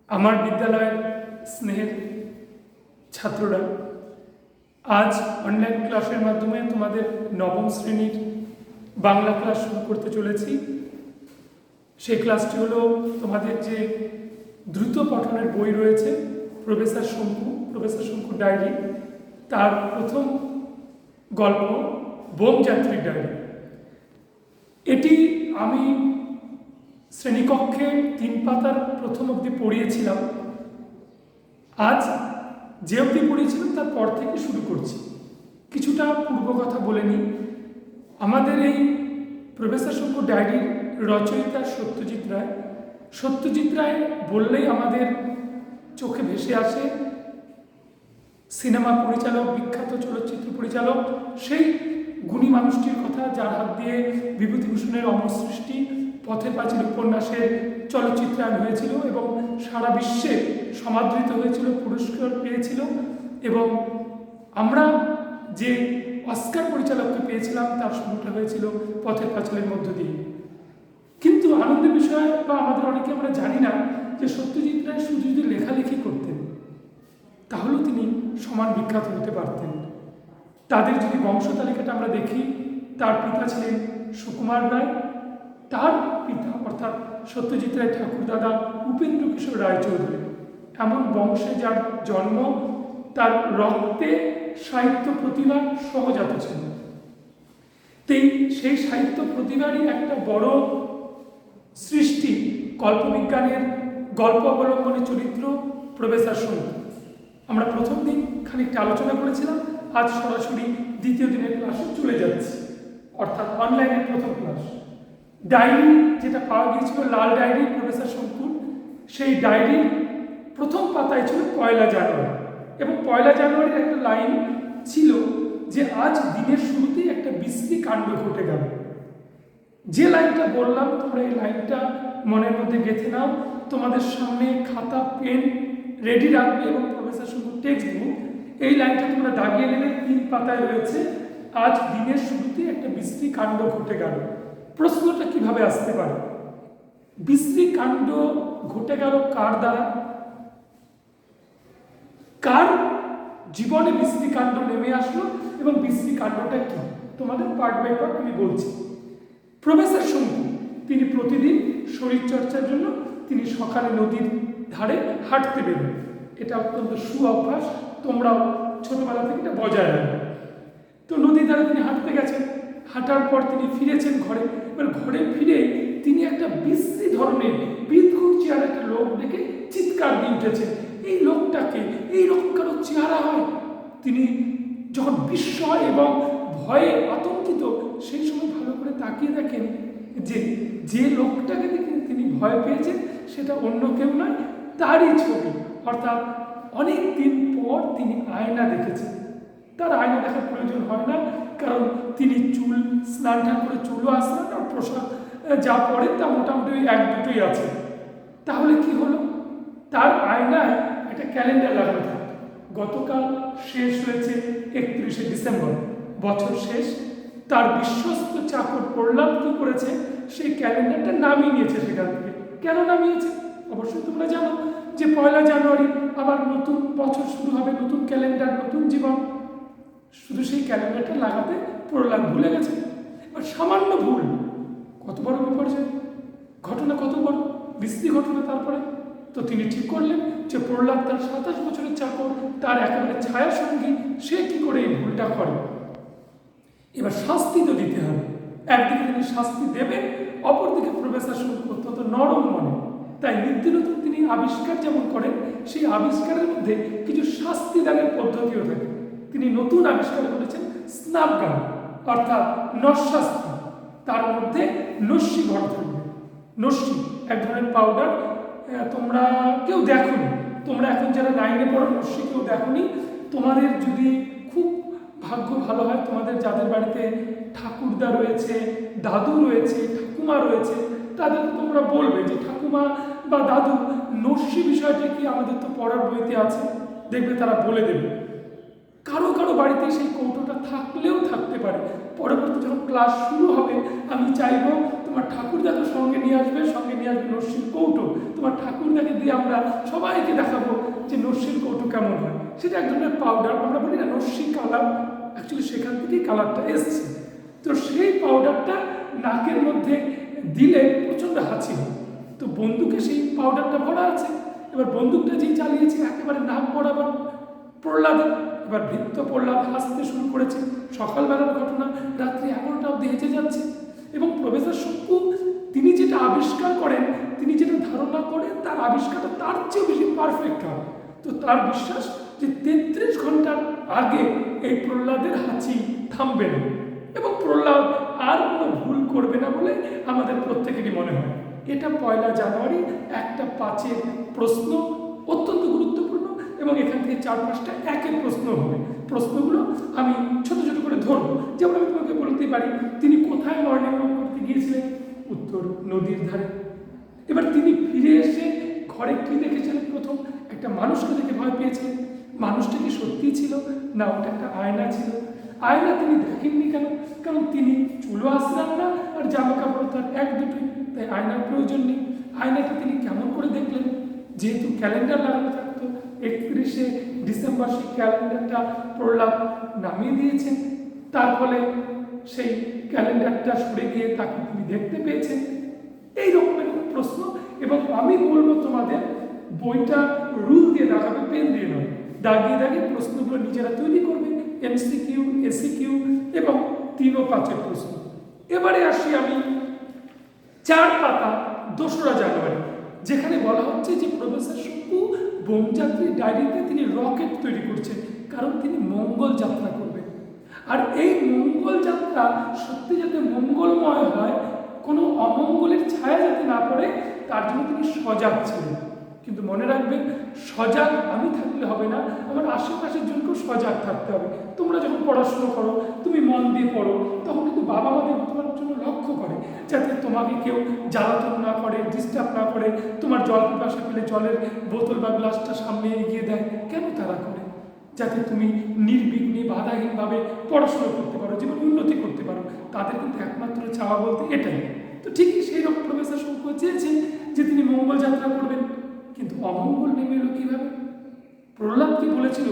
আমার বিদ্যালয়ের স্নেহের ছাত্ররা, আজ অনলাইন ক্লাসের মাধ্যমে তোমাদের নবম শ্রেণীর বাংলা ক্লাস শুরু করতে চলেছি। সেই ক্লাসটি হলো তোমাদের যে দ্রুত পঠনের বই রয়েছে প্রফেসর শঙ্কু ডায়েরি, তার প্রথম গল্প বোমযাত্রীর ডায়েরি। এটি আমি শ্রেণীকক্ষে 3 পাতার প্রথম অবধি পড়িয়েছিলাম। আজ যে অবধি পড়িয়েছিলাম তারপর থেকে শুরু করছি। কিছুটা পূর্ব কথা বলে নিই। আমাদের এই প্রফেসর শঙ্কু ডায়েরির রচয়িতা সত্যজিৎ রায় বললেই আমাদের চোখে ভেসে আসে সিনেমা পরিচালক, বিখ্যাত চলচ্চিত্র পরিচালক, সেই গুণী মানুষটির কথা যার হাত দিয়ে বিভূতিভূষণের অমর সৃষ্টি, পথের পাঁচালী উপন্যাসের চলচ্চিত্রায়ন হয়েছিল এবং সারা বিশ্বে সমাদৃত হয়েছিল, পুরস্কার পেয়েছিল। এবং আমরা যে অস্কার পরিচালককে পেয়েছিলাম তার শুরুটা হয়েছিল পথের পাঁচালীর মধ্য দিয়ে। কিন্তু আনন্দের বিষয়, বা আমাদের অনেকে আমরা জানি না যে সত্যজিৎ রায় শুধু যদি লেখালেখি করতেন তাহলেও তিনি সমান বিখ্যাত হতে পারতেন। তাদের যদি বংশ তালিকাটা আমরা দেখি, তার পিতা ছিলেন সুকুমার রায়, তার পিতা অর্থাৎ সত্যজিৎ রায় ঠাকুরদাদা উপেন্দ্র কিশোর রায়চৌধুরী। এমন বংশে যার জন্ম, তার রক্তে সাহিত্য প্রতিভা সহজাত ছিল। সেই সাহিত্য প্রতিভারই একটা বড় সৃষ্টি কল্পবিজ্ঞানের গল্প অবলম্বনে চরিত্র প্রফেসর শঙ্কু। আমরা প্রথম দিন খানিকটা আলোচনা করেছিলাম, আজ সরাসরি দ্বিতীয় দিনের ক্লাসে চলে যাচ্ছি, অর্থাৎ অনলাইনের প্রথম ক্লাস। ডায়েরি যেটা পাওয়া গিয়েছিল, লাল ডায়েরি প্রফেসর শঙ্কুর, সেই ডায়েরির প্রথম পাতায় ছিল 1 জানুয়ারি, এবং 1 জানুয়ারির একটা লাইন ছিল যে আজ দিনের শুরুতেই একটা বিশ্রী কাণ্ড ঘটে গেল। যে লাইনটা বললাম, তোমরা এই লাইনটা মনের মধ্যে গেঁথে নাও, তোমাদের সামনে খাতা পেন রেডি রাখবে এবং প্রফেসর শঙ্কুর টেক্সট বুক, এই লাইনটা তোমরা দাগিয়ে নেবে। 3 পাতায় রয়েছে, আজ দিনের শুরুতে একটা বিশ্রী কাণ্ড ঘটে গেল। প্রশ্নটা কিভাবে আসতে পারে? বিশ্রী কাণ্ড ঘটে গেল কার দ্বারা? কার জীবনে বিশ্রী কাণ্ড নেমে আসলো এবং বিশ্রী কাণ্ডটা কি? তোমাদের পার্ট বাই পার্ট আমি বলছি। প্রফেসর শঙ্কু তিনি প্রতিদিন শরীরচর্চার জন্য তিনি সকালে নদীর ধারে হাঁটতে বেরোন। এটা অত্যন্ত সুঅভ্যাস, তোমরাও ছোটবেলা থেকে এটা বজায় রাখবে। তো নদীর ধারে তিনি হাঁটতে গেছেন, হাঁটার পর তিনি ফিরেছেন ঘরে। এবার ঘরে ফিরে তিনি একটা বিশ্রী ধরনের বিদ্যুৎ চেহারা একটা লোক দেখে চিৎকার দিয়ে উঠেছেন, এই লোকটাকে, এইরকম কারো চেহারা হয়? তিনি যখন বিস্ময় এবং ভয়ে আতঙ্কিত, সেই সময় ভালো করে তাকিয়ে দেখেন যে লোকটাকে দেখে তিনি ভয় পেয়েছেন সেটা অন্য কেউ নয়, তারই ছবি। অর্থাৎ অনেক দিন পর তিনি আয়না দেখেছেন। তার আয়না দেখার প্রয়োজন হয় না, কারণ তিনি স্নান টান করে চুলও আসলেন, আর পোশাক যা পরে তা মোটামুটি 1-2টোই আছে। তাহলে কি হলো? তার আয়নায় একটা ক্যালেন্ডার লাগানো থাকে। গতকাল শেষ হয়েছে 31শে ডিসেম্বর, বছর শেষ। তার বিশ্বস্ত চাকর প্রহ্লাদ কি করেছে, সেই ক্যালেন্ডারটা নামিয়ে নিয়েছে সেখান থেকে। কেন নামিয়েছে? অবশ্যই তোমরা জানো যে 1 জানুয়ারি আবার নতুন বছর শুরু হবে, নতুন ক্যালেন্ডার, নতুন জীবন। শুধু সেই ক্যালেন্ডারটা লাগাতে প্রহ্লাদ ভুলে গেছে। এবার সামান্য ভুল কত বড় বিপর্যয়, ঘটনা কত বড় বিশ্রী ঘটনা। তারপরে তো তিনি ঠিক করলেন যে প্রহ্লাদ তার 27 বছরের চাকর, তার একেবারে ছায়া সঙ্গী, সে কি করে এই ভুলটা করে। এবার শাস্তি তো দিতে হবে। একদিকে তিনি শাস্তি দেবেন, অপরদিকে প্রফেসর শঙ্কু অত্যন্ত নরম মনে, তাই নিত্য নতুন তিনি আবিষ্কার যেমন করেন, সেই আবিষ্কারের মধ্যে কিছু শাস্তি দানের পদ্ধতিও থাকে। তিনি নতুন আবিষ্কার করেছেন স্নাপগান, অর্থাৎ নস্যাস্তি। তার মধ্যে নস্যি ভরা থাকবে। নস্যি এক ধরনের পাউডার, তোমরা কেউ দেখোনি, তোমরা এখন যারা 9-এ পড়ো, নস্যি কেউ দেখোনি। তোমাদের যদি খুব ভাগ্য ভালো হয়, তোমাদের যাদের বাড়িতে ঠাকুরদা রয়েছে, দাদু রয়েছে, ঠাকুমা রয়েছে, তাদের তোমরা বলবে যে ঠাকুমা বা দাদু, নস্যি বিষয়টা কি? আমাদের তো পড়ার বইতে আছে। দেখবে তারা বলে দেবে। কারো কারো বাড়িতে সেই কৌটোটা থাকলেও থাকতে পারে। পরবর্তী যখন ক্লাস শুরু হবে, আমি চাইব তোমার ঠাকুরদাকে সঙ্গে নিয়ে আসবে নস্যির কৌটো। তোমার ঠাকুরদাকে দিয়ে আমরা সবাইকে দেখাবো যে নস্যির কৌটো কেমন হয়। সেটা এক ধরনের পাউডার, আমরা বলি না নস্যি কালার, অ্যাকচুয়ালি সেখান থেকেই কালারটা এসছে। তো সেই পাউডারটা নাকের মধ্যে দিলে প্রচণ্ড হাঁচি হয়। তো বন্দুকে সেই পাউডারটা ভরা আছে, এবার বন্দুকটা যেই চালিয়েছে একেবারে নাক বরাবর প্রহ্লাদ, এবার ভৃত্য প্রহ্লাদ হাসতে শুরু করেছে। সকালবেলার ঘটনা, রাত্রি 11টা অব্দি হেঁচে যাচ্ছে। এবং প্রফেসর শঙ্কু তিনি যেটা আবিষ্কার করেন, তিনি যেটা ধারণা করেন, তার আবিষ্কারটা তার চেয়েও বেশি পারফেক্ট হয়। তো তার বিশ্বাস যে 33 ঘন্টার আগে এই প্রহ্লাদের হাঁচি থামবে না এবং প্রহ্লাদ আর কোনো ভুল করবে না বলে আমাদের প্রত্যেকেরই মনে হয়। এটা 1 জানুয়ারি 1-5 প্রশ্ন, অত্যন্ত গুরুত্বপূর্ণ, এবং এখান থেকে 4-5টা একের প্রশ্ন হবে। প্রশ্নগুলো আমি ছোট ছোট করে ধরবো। যেমন আমি তোমাকে বলতে পারি, তিনি কোথায় মর্নিং ওয়াক করতে গিয়েছিলেন? উত্তর, নদীর ধারে। এবার তিনি ফিরে এসে ঘরে কি দেখেছিলেন? প্রথম একটা মানুষকে দেখে ভয় পেয়েছিলেন। মানুষটা কি সত্যি ছিল না ওটা একটা আয়না ছিল? আয়না তিনি দেখেননি কেন? কারণ তিনি চুলো আসলাম না আর জামা কাপড় তার 1-2টোই, তাই আয়নার প্রয়োজন নেই। আয়নাটা তিনি কেমন করে দেখলেন? যেহেতু ক্যালেন্ডার লাগানো থাকতো, 31শে ডিসেম্বর সেই ক্যালেন্ডারটা প্রহ্লাদ নামিয়ে দিয়েছেন, তার ফলে সেই ক্যালেন্ডারটা সরে গিয়ে তাকে তিনি দেখতে পেয়েছেন। এই রকমের প্রশ্ন। এবং আমি বলবো তোমাদের বইটা রুল দিয়ে দেখাবে, পেন দিয়ে নয়, দাগিয়ে দাগিয়ে প্রশ্নগুলো নিজেরা তৈরি করবে, MCQ, SCQ এবং 3 ও 5 প্রশ্ন। এবারে আসি আমি 4 পাতা 2রা জানুয়ারি, যেখানে বলা হচ্ছে যে প্রফেসর শঙ্কু বোমযাত্রী ডায়েরিতে তিনি রকেট তৈরি করছেন, কারণ তিনি মঙ্গল যাত্রা করবেন। আর এই মঙ্গল যাত্রা সত্যি যাতে মঙ্গলময় হয়, কোনো অমঙ্গলের ছায়া যাতে না পড়ে, তার জন্য তিনি সজাগ ছিলেন। কিন্তু মনে রাখবেন, সজাগ আমি থাকলে হবে না, আমার আশেপাশের জনকেও সজাগ থাকতে হবে। তোমরা যখন পড়াশুনো করো, তুমি মন দিয়ে পড়ো, তখন কিন্তু বাবা মাদের তোমার জন্য লক্ষ্য করে, যাতে তোমাকে কেউ জ্বালাতন না করে, ডিস্টার্ব না করে। তোমার জল পিপাসা পেলে জলের বোতল বা গ্লাসটা সামনে এগিয়ে দেয়। কেন তারা করে? যাতে তুমি নির্বিঘ্নে বাধাহীনভাবে পড়াশোনা করতে পারো, জীবন উন্নতি করতে পারো। তাদের কিন্তু একমাত্র চাওয়া বলতে এটাই। তো ঠিকই সেই রকম প্রফেসর শঙ্কু চেয়েছেন যে তিনি মঙ্গল যাত্রা করবেন, কিন্তু অমঙ্গল নেমে এলো কীভাবে? প্রহ্লাদ কি বলেছিল?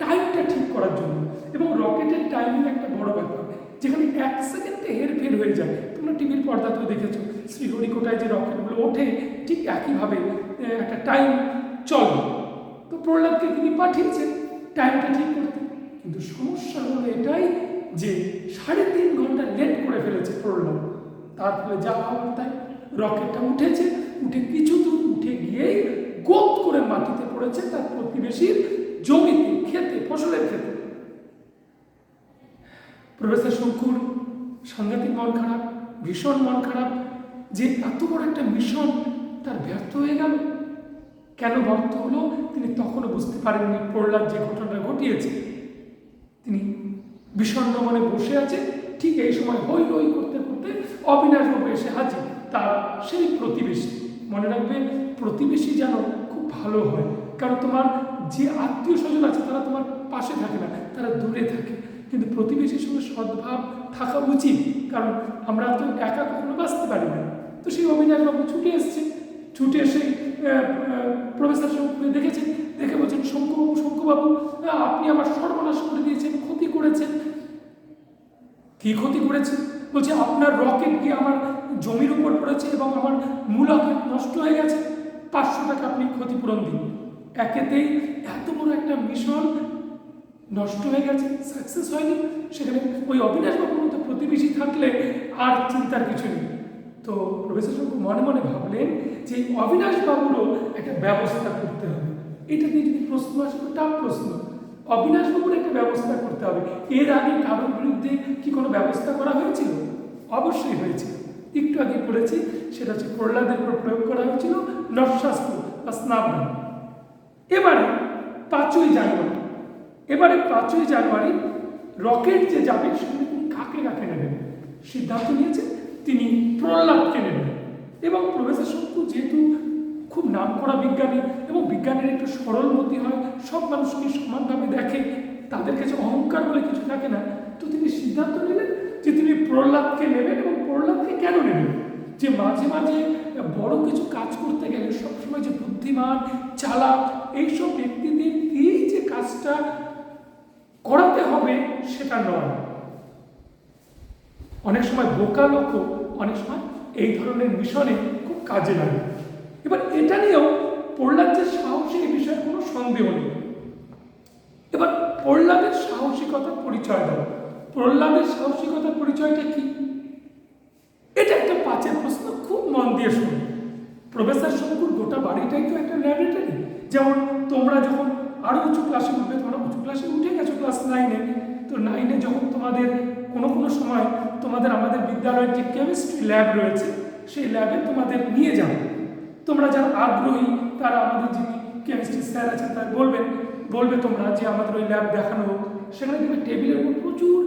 টাইমটা ঠিক করার জন্য। এবং রকেটের টাইমিং একটা বড় ব্যাপার, যেখানে 1 সেকেন্ডে হেরফের হয়ে যায়। তোমরা টিভির পর্দাতেও দেখেছো, শ্রীহরিকোটায় যে রকেটগুলো ওঠে ঠিক একইভাবে একটা টাইম চলে। তো প্রহ্লাদকে তিনি পাঠিয়েছেন টাইমটা ঠিক করতে, কিন্তু সমস্যা হলো এটাই যে 3.5 ঘন্টা লেট করে ফেলেছে প্রহ্লাদ। তার ফলে যা হওয়ার তাই, রকেটটা উঠেছে, উঠে কিছু দূর উঠে গিয়েই গোপ করে মাটিতে পড়েছে তার প্রতিবেশীর জমিতে, খেতে, ফসলের খেতে। প্রফেসর শঙ্কুর সাংঘাতিক মন খারাপ, ভীষণ মন খারাপ, যে এত বড় একটা মিশন তার ব্যর্থ হয়ে গেল। কেন ব্যর্থ হলো তিনি তখনও বুঝতে পারেননি। প্রহ্লাদ যে ঘটনাটা ঘটিয়েছে, তিনি বিষণ্ণ মনে বসে আছে। ঠিক এই সময় হই হই করতে করতে অবিনাশবাবু এসে হাজির, তার সেই প্রতিবেশী। মনে রাখবে, প্রতিবেশী যেন খুব ভালো হয়, কারণ তোমার যে আত্মীয় স্বজন আছে তারা তোমার পাশে থাকে না, তারা দূরে থাকে। কিন্তু প্রতিবেশীর সঙ্গে সদ্ভাব থাকা উচিত, কারণ আমরা তো একা কখনো বাঁচতে পারি না। তো সেই অবিনাশবাবু ছুটে এসছে, ছুটে এসে প্রফেসর শঙ্কুকে দেখেছেন, দেখে বলছেন, শঙ্কুবাবু, আপনি আমার সর্বনাশ করে দিয়েছেন, ক্ষতি করেছেন। কি ক্ষতি করেছেন? বলছে, আপনার রকেট গিয়ে আমার জমির উপর পড়েছে এবং আমার মূলকে নষ্ট হয়ে গেছে, 500 টাকা আপনি ক্ষতিপূরণ দিন। একেতেই এত বড় একটা মিশন নষ্ট হয়ে গেছে, সাকসেস হয়নি। সেখানে ওই অবিনাশবাবুর মতো প্রতিবেশী থাকলে আর চিন্তার কিছু নেই। তো প্রফেসর শঙ্কু মনে মনে ভাবলেন যে অবিনাশবাবুরও একটা ব্যবস্থা করতে হবে। এটা নিয়ে যদি প্রশ্ন আসে তো টাফ প্রশ্ন, অবিনাশবাবুর একটা ব্যবস্থা করতে হবে। এর আগে কারোর বিরুদ্ধে কি কোনো ব্যবস্থা করা হয়েছিল? অবশ্যই হয়েছিল, একটু আগে পড়েছি। সেটা হচ্ছে প্রহ্লাদের উপর প্রয়োগ করা হয়েছিল নরশাস্ত্র বা স্নাবদান। এবারে 5ই জানুয়ারি রকেট যে যাবে সেখানে তিনি কাকে কাকে নেবেন সিদ্ধান্ত নিয়েছেন। তিনি প্রহ্লাদকে নেবেন। এবং প্রফেসর শঙ্কু যেহেতু খুব নামকরা বিজ্ঞানী এবং বিজ্ঞানের একটু সরল মতি হয়, সব মানুষকে সমানভাবে দেখে, তাদের কাছে অহংকার বলে কিছু থাকে না। তো তিনি সিদ্ধান্ত নিলেন যে তিনি প্রহ্লাদকে নেবেন। এবং প্রহ্লাদকে কেন নেবেন? যে মাঝে মাঝে বড় কিছু কাজ করতে গেলে সবসময় যে বুদ্ধিমান, চালাক এইসব ব্যক্তিদের এই যে কাজটা করাতে হবে সেটা নয়। অনেক সময় বোকা লোকও অনেক সময় এই ধরনের মিশনে খুব কাজে লাগে। এবার এটা নিয়েও প্রহ্লাদের সাহসী এই বিষয়ে কোনো সন্দেহ নেই। এবার প্রহ্লাদের সাহসিকতার পরিচয় দাও। প্রহ্লাদের সাহসিকতার পরিচয়টা কি? এটা একটা 5-এর প্রশ্ন, খুব মন দিয়ে শুনুন। প্রফেসর শঙ্কুর গোটা বাড়িটাই তো একটা ল্যাবরেটরি। যেমন তোমরা যখন আরো উঁচু ক্লাসে উঠবে, তোমরা উঁচু ক্লাসে উঠে গেছো ক্লাস 9-এ, তো 9-এ যখন তোমাদের কোনো সময় তোমাদের আমাদের বিদ্যালয়ের যে কেমিস্ট্রি ল্যাব রয়েছে সেই ল্যাবে তোমাদের নিয়ে যাবে। তোমরা যারা আগ্রহী তারা আমাদের যিনি কেমিস্ট্রি স্যার আছেন তার বলবে তোমরা যে আমাদের ওই ল্যাব দেখানো হোক। সেখানে দেখবে টেবিলের উপর প্রচুর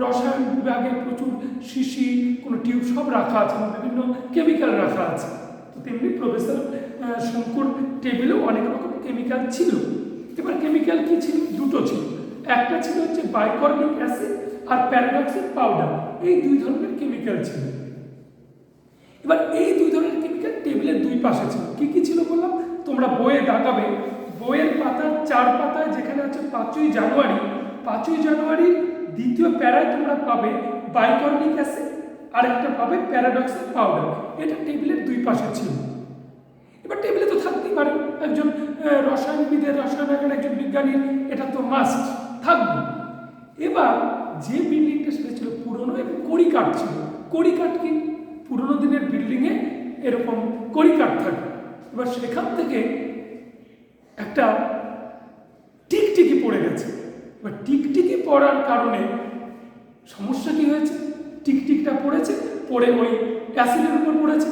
রসায়ন বিভাগের প্রচুর শিশি, কোনো টিউব সব রাখা আছে, বিভিন্ন কেমিক্যাল রাখা আছে। তো তেমনি প্রফেসর শঙ্কুর টেবিলেও অনেক রকম কেমিক্যাল ছিল। এবার কেমিক্যাল কি ছিল? দুটো ছিল। একটা ছিল হচ্ছে বাইকার্বনিক অ্যাসিড আর প্যারাডক্সিল পাউডার, এই 2 ধরনের কেমিক্যাল ছিল। এবার এই 2 ধরনের কেমিক্যাল টেবিলের 2 পাশে ছিল। কি কি ছিল বললাম? তোমরা বইয়ে দাগাবে, বইয়ের পাতার 4 পাতায় যেখানে আছে 5ই জানুয়ারি, 5ই জানুয়ারির 2য় প্যারায় তোমরা পাবে বাইকার্বনিক অ্যাসিড আর একটা পাবে প্যারাডক্সিল পাউডার। এটা টেবিলের 2 পাশে ছিল। এবার টেবিলে তো থাকতেই পারে, একজন রসায়নবিদের, রসায়নের একজন বিজ্ঞানীর এটা তো মাস্ট থাকবে। এবার যে বিল্ডিংটা সেটা ছিল পুরনো এবং কড়িকাঠ ছিল। কড়িকাঠ কি? পুরনো দিনের বিল্ডিংয়ে এরকম কড়িকাঠ থাকে। এবার সেখান থেকে একটা টিকটিকি পড়ে গেছে। এবার টিকটিকি পড়ার কারণে সমস্যা কি হয়েছে? টিকটিকটা পড়েছে, পড়ে ওই অ্যাসিডের উপর পড়েছে।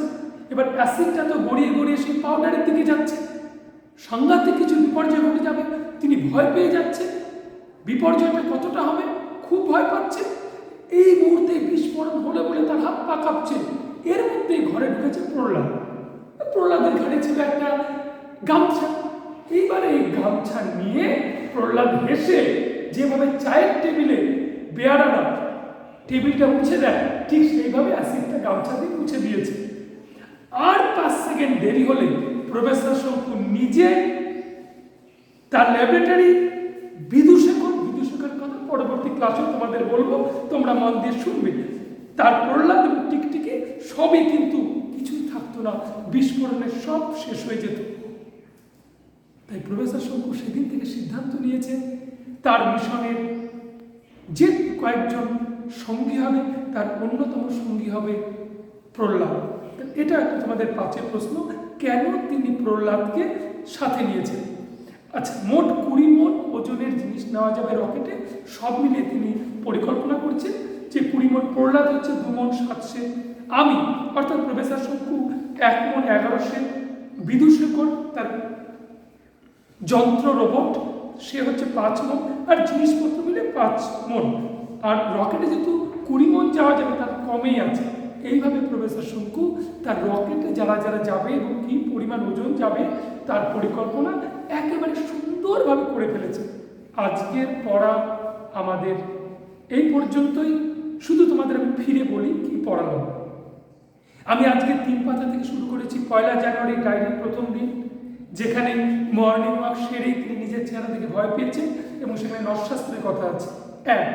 এবার অ্যাসিডটা তো গড়িয়ে গড়িয়ে সেই পাউডারের দিকে যাচ্ছে। সাংঘাতিক কিছু বিপর্যয় ঘটে যাবে। তিনি ভয় পেয়ে যাচ্ছে। বিপর্যয়টা কতটা হবে? খুব ভয় পাচ্ছে। এই মুহূর্তে বিস্ফোরণ হলে বলে তার হাত পা কাঁপছে। এর মধ্যেই ঘরে ঢুকেছে প্রহ্লাদ। প্রহ্লাদের ঘরে ছিল একটা গামছা। এইবারে এই গামছা নিয়ে প্রহ্লাদ হেসে যেভাবে চায়ের টেবিলে বেয়ারারা টেবিলটা মুছে দেয়, ঠিক সেইভাবে অ্যাসিডটা গামছা দিয়ে মুছে দিয়েছে। আর 5 সেকেন্ড দেরি হলে প্রফেসর শঙ্কু নিজে তার ল্যাবরেটরি বিদূষকের কথা পরবর্তী ক্লাসে তোমাদের বলবো, তোমরা মন দিয়ে শুনবে। তার প্রহ্লাদ এবং টিকটিকি সবই কিন্তু কিছুই থাকতো না, বিস্ফোরণে সব শেষ হয়ে যেত। তাই প্রফেসর শঙ্কু সেদিন থেকে সিদ্ধান্ত নিয়েছে তার মিশনের যে কয়েকজন সঙ্গী হবে তার অন্যতম সঙ্গী হবে প্রহ্লাদ। এটা একটা তোমাদের 5-এর প্রশ্ন, কেন তিনি প্রহ্লাদকে সাথে নিয়েছেন। আচ্ছা, মোট 20 মণ ওজনের জিনিস নেওয়া যাবে রকেটে, সব মিলিয়ে তিনি পরিকল্পনা করছেন যে 20 মণ। প্রহ্লাদ হচ্ছে 2 মণ 700, আমি অর্থাৎ প্রফেসর শঙ্কু 1 মণ 1100, বিদূষকর তার যন্ত্র রোবট সে হচ্ছে 5 মণ, আর জিনিসপত্র মিলে 5 মণ। আর রকেটে যেহেতু 20 মণ যাওয়া যাবে তার কমেই আছে। এইভাবে প্রফেসর শঙ্কু তার রকেটে যারা যারা যাবে এবং কী পরিমাণ ওজন যাবে তার পরিকল্পনা একেবারে সুন্দরভাবে করে ফেলেছে। আজকের পড়া আমাদের এই পর্যন্তই। শুধু তোমাদের আমি ফিরে বলি কি পড়ালাম। আমি আজকে 3 পাতা থেকে শুরু করেছি। 1 জানুয়ারি ডায়েরির প্রথম দিন, যেখানে মর্নিং ওয়াক সেরেই তিনি নিজের চেহারা থেকে ভয় পেয়েছেন এবং সেখানে নরশাস্ত্রের কথা আছে। 1,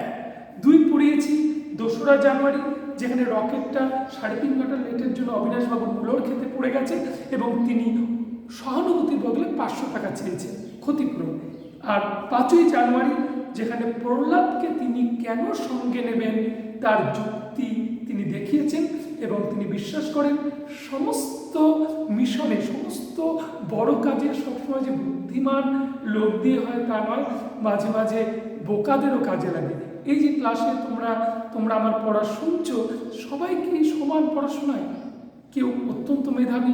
2 পড়িয়েছি 2রা জানুয়ারি, যেখানে রকেটটা 3.5 ঘন্টা লেটের জন্য অবিনাশবাবুর মূলর খেতে পড়ে গেছে এবং তিনি সহানুভূতির বদলে 500 টাকা চেয়েছেন ক্ষতিপূরণ। আর 5ই জানুয়ারি, যেখানে প্রহ্লাদকে তিনি কেন সঙ্গে নেবেন তার যুক্তি তিনি দেখিয়েছেন এবং তিনি বিশ্বাস করেন সমস্ত মিশনে, সমস্ত বড় কাজে সবসময় যে বুদ্ধিমান লোক দিয়ে হয় তা নয়, মাঝে মাঝে বোকাদেরও কাজে লাগে। এই যে ক্লাসে তোমরা আমার পড়া শুনছো, সবাইকে সমান পড়াশোনায়, কেউ অত্যন্ত মেধাবী,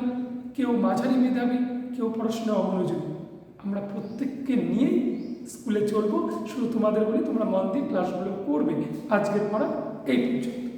কেউ মাঝারি মেধাবী, কেউ পড়াশোনায় অমনোযোগী। আমরা প্রত্যেককে নিয়েই স্কুলে চলবো। শুধু তোমাদের বলি তোমরা মন দিয়ে ক্লাসগুলো করবে। আজকের পড়া এই পর্যন্ত।